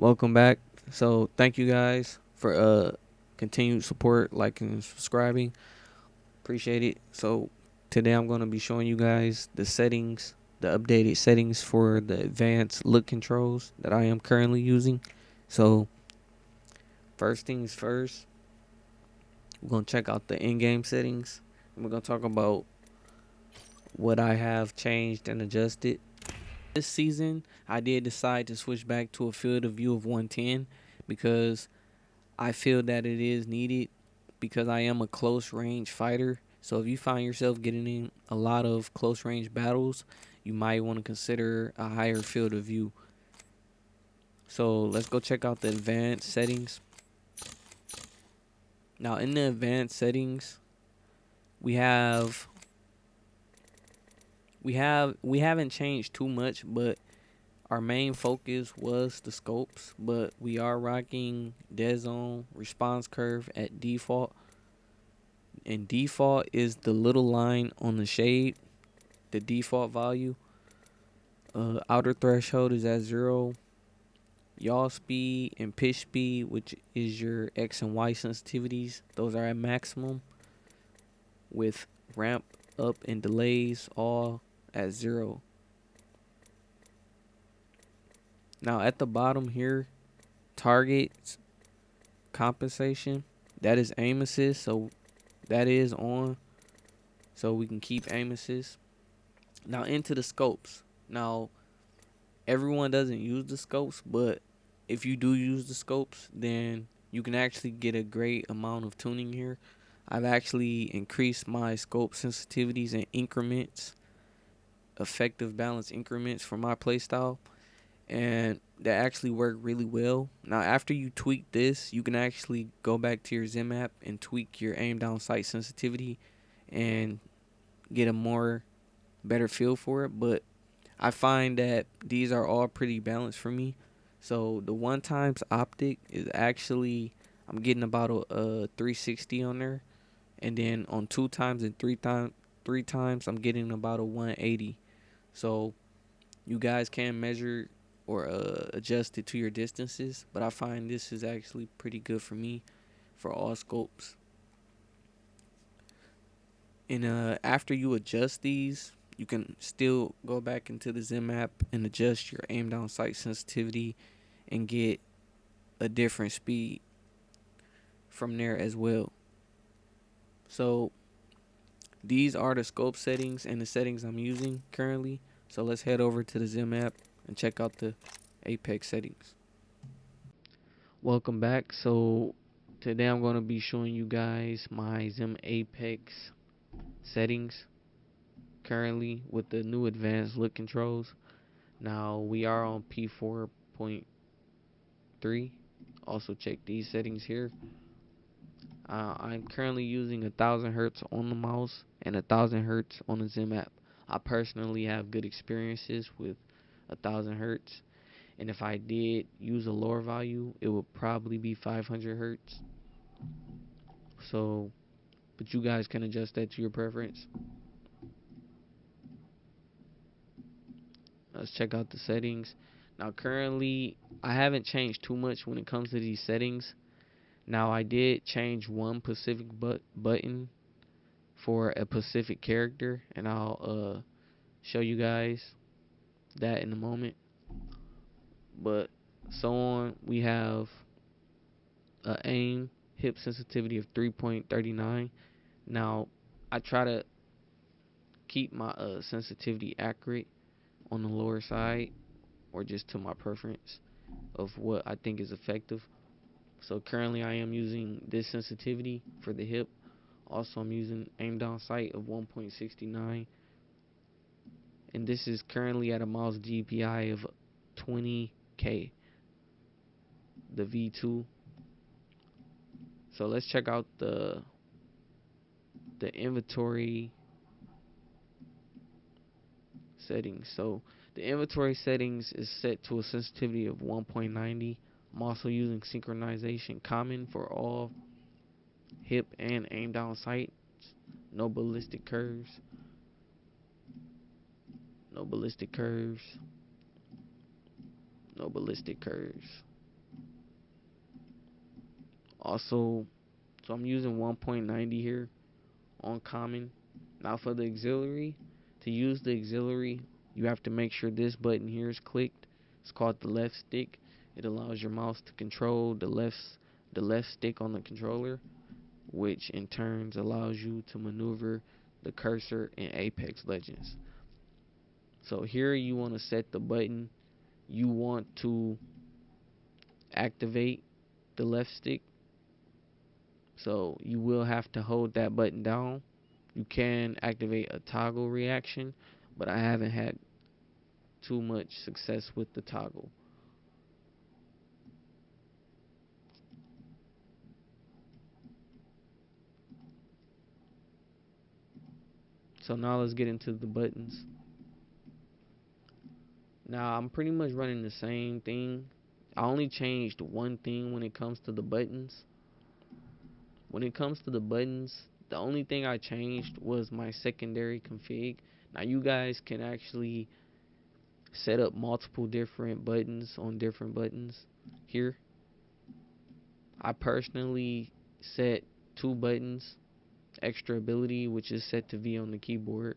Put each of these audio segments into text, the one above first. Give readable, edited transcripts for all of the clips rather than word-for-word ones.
Welcome back. So thank you guys for continued support, liking and subscribing. Appreciate it. So today I'm going to be showing you guys the settings, the updated settings for the advanced look controls that I am currently using. So first things first, we're going to check out the in-game settings. And we're going to talk about what I have changed and adjusted. This season, I did decide to switch back to a field of view of 110 because I feel that it is needed because I am a close range fighter. So if you find yourself getting in a lot of close range battles, you might want to consider a higher field of view. So let's go check out the advanced settings. Now in the advanced settings, we haven't changed too much, but our main focus was the scopes, but we are rocking dead zone response curve at default. And default is the little line on the shade, the default value. Outer threshold is at 0. Yaw speed and pitch speed, which is your X and Y sensitivities, those are at maximum, with ramp up and delays all at 0. Now at the bottom here, targets compensation, that is aim assist, so that is on, so we can keep aim assist. Now into the scopes. Now everyone doesn't use the scopes, but if you do use the scopes, then you can actually get a great amount of tuning here. I've actually increased my scope sensitivities and increments, effective balance increments for my playstyle, and that actually work really well. Now after you tweak this, you can actually go back to your XIM app and tweak your aim down sight sensitivity and get a more better feel for it. But I find that these are all pretty balanced for me. So the 1x optic is actually, I'm getting about a 360 on there, and then on 2x and 3x I'm getting about a 180. So you guys can measure or adjust it to your distances, but I find this is actually pretty good for me for all scopes. And after you adjust these, you can still go back into the XIM app and adjust your aim down sight sensitivity and get a different speed from there as well. So these are the scope settings and the settings I'm using currently. So let's head over to the XIM app and check out the Apex settings. Welcome back. So today I'm going to be showing you guys my XIM Apex settings currently with the new advanced look controls. Now we are on P4.3. Also check these settings here. I'm currently using 1000 hertz on the mouse and 1000 hertz on the XIM app. I personally have good experiences with 1000 hertz, and if I did use a lower value, it would probably be 500 hertz. So, but you guys can adjust that to your preference. Let's check out the settings. Now currently I haven't changed too much when it comes to these settings. Now I did change one specific button for a specific character, and I'll show you guys that in a moment. But so on, we have aim hip sensitivity of 3.39. Now I try to keep my sensitivity accurate on the lower side, or just to my preference of what I think is effective. So currently I am using this sensitivity for the hip. Also I'm using aim down sight of 1.69, and this is currently at a mouse DPI of 20k, the V2. So let's check out the inventory settings. So the inventory settings is set to a sensitivity of 1.90. I'm also using synchronization common for all hip and aim down sights. No ballistic curves. No ballistic curves. No ballistic curves. Also, so I'm using 1.90 here on common. Now for the auxiliary, to use the auxiliary, you have to make sure this button here is clicked. It's called the left stick. It allows your mouse to control the left stick on the controller, which in turn allows you to maneuver the cursor in Apex Legends. So here you want to set the button you want to activate the left stick. So you will have to hold that button down. You can activate a toggle reaction, but I haven't had too much success with the toggle. So now let's get into the buttons. Now I'm pretty much running the same thing. I only changed one thing when it comes to the buttons. When it comes to the buttons, the only thing I changed was my secondary config. Now you guys can actually set up multiple different buttons on different buttons here. I personally set 2 buttons, extra ability, which is set to V on the keyboard,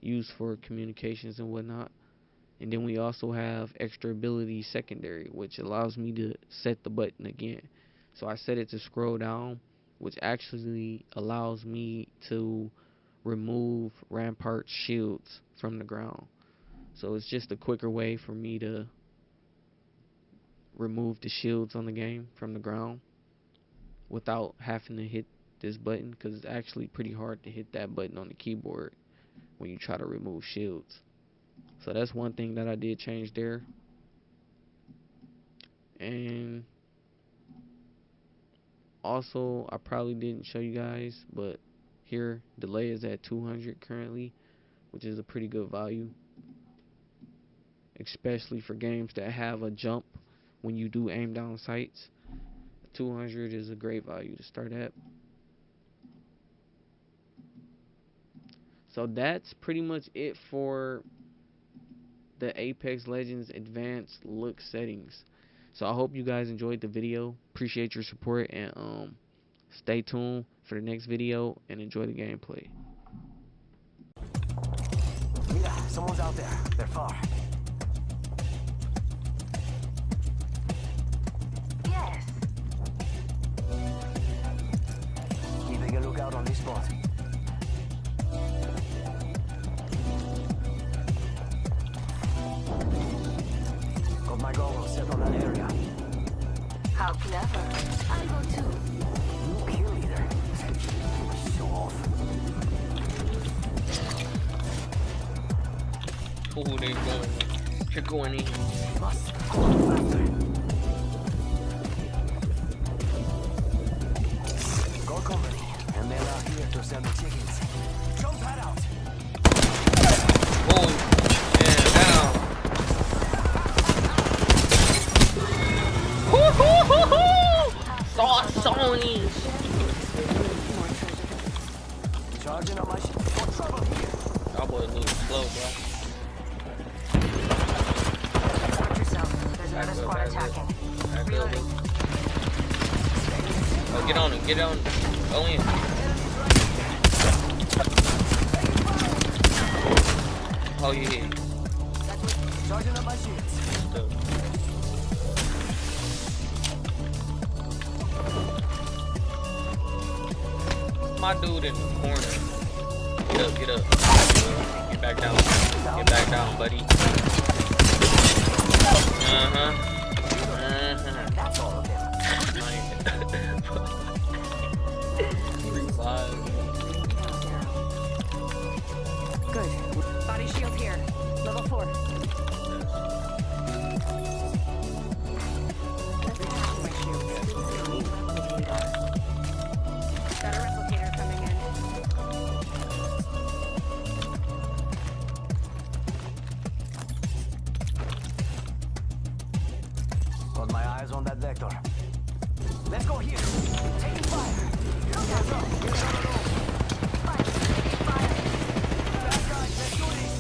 used for communications and whatnot. And then we also have extra ability secondary, which allows me to set the button again. So I set it to scroll down, which actually allows me to remove rampart shields from the ground. So it's just a quicker way for me to remove the shields on the game from the ground without having to hit this button, because it's actually pretty hard to hit that button on the keyboard when you try to remove shields. So that's one thing that I did change there. And also, I probably didn't show you guys, but here delay is at 200 currently, which is a pretty good value, especially for games that have a jump when you do aim down sights. 200 is a great value to start at. So that's pretty much it for the Apex Legends advanced look settings. So I hope you guys enjoyed the video. Appreciate your support, and stay tuned for the next video and enjoy the gameplay. Mira, someone's out there. They're far. Yes. Keeping a lookout on this spot. Got my goggles set on that area. How clever. I'll go too. You kill leader. Show off. Oh, they're going. You're going in. Must go faster. Got company, and they're not here to sell the chickens. Jump that out. Oh, man, down. Sony. Charging up my ship. Got trouble here. That boy a little slow, bro. Watch yourself. There's another squad attacking. Reloading. Oh, get on him. Get on him. Go in. Oh, yeah. Charging up my shields. My dude in the corner. Get up, get up. Get back down. Get back down, buddy. That's all of them. Good. Body shield here. Level 4. Got a replicator coming in. Got my eyes on that vector. Let's go here. Taking fire. Hands up. You're not alone. Fire. Bad guys, let's do this.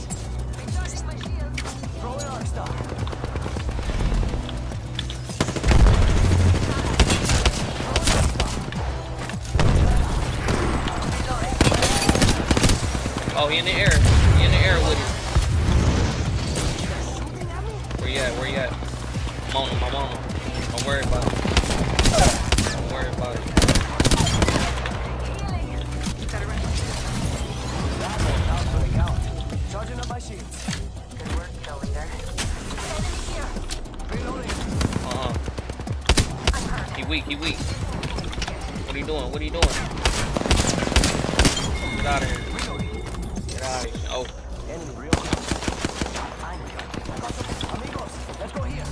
Recharging my shield. Throw an arc star. Oh, he in the air. He in the air with it. Where you at? Where you at? I'm on him. I'm on him. Don't worry about it. Don't worry about it. Charging up my shields. Good work, kill leader. Enemy here. Reloading. He weak. He weak. What are you doing? What are you doing? Get out of here. Get out of here. Oh. Enemy real. Amigos, let's go here.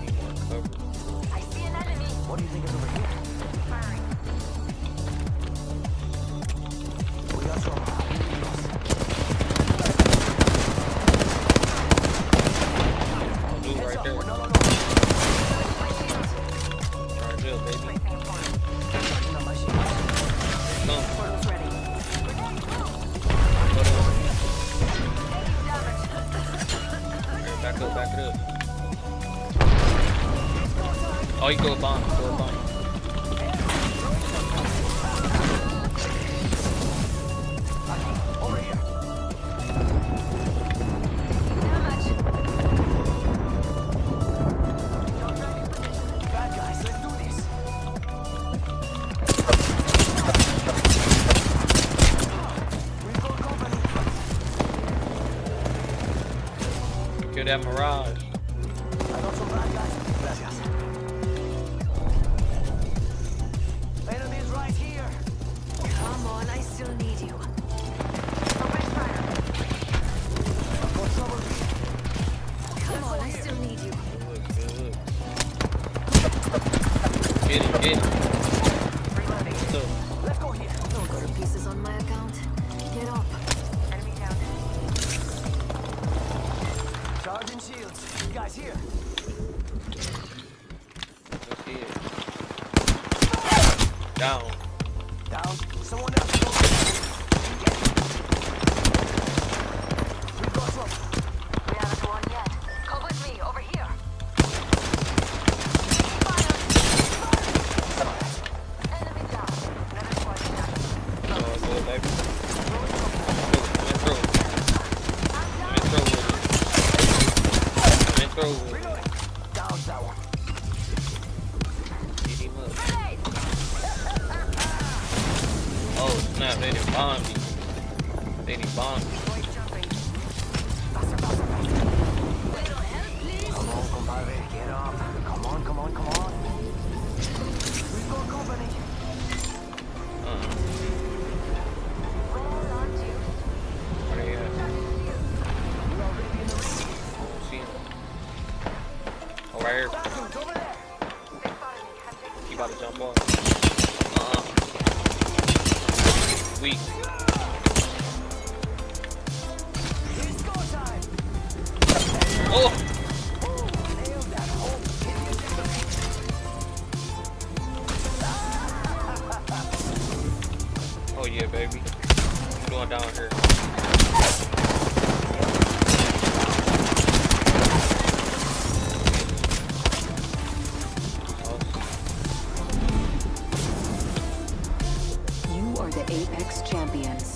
Need more cover. I see an enemy. What do you think is over here? Firing. We got some amigos. Dude right there. No. Charge up, baby. Charging up my shields. Come. Portal's ready. Alright, back up, back it up. Oh, you go a bomb. Go a bomb. Over here. Bad guys, let's do this. We've got company. Kill that Mirage. I got some bad guys. Gracias. Enemies right here. Come on, I still need you. Open fire. I've got trouble here. Come on, I still need you. Good. Get him, get him. Reloading. So, Let's go here. No gold pieces on my account. Get up. Enemy down. Charging shields. Guys here. let's see it. Down. Down. Someone else go. We've got trouble. We haven't won yet. Come with me, over here. Fire! Enemy down. Another squad down. Oh, good, baby. Come in through. I'm Come down. in through with it. Come in through with it. Reloading. Down that one. Beat him up. Grenade! Oh, snap. They done bombed me. They done bombed me. Boys jumping. Faster. Little help, please. Come on, compadre. Get up. Come on. We've got company. Well on to. Where they at? We are ready in the ring. See him. Oh, right here. That dude's over there. They spotted me. I'm taking He about to jump off. Weak. It's go time. Oh! Nailed that hole. Hit the ejector. Oh, yeah, baby. I'm going down here. You are the Apex champions.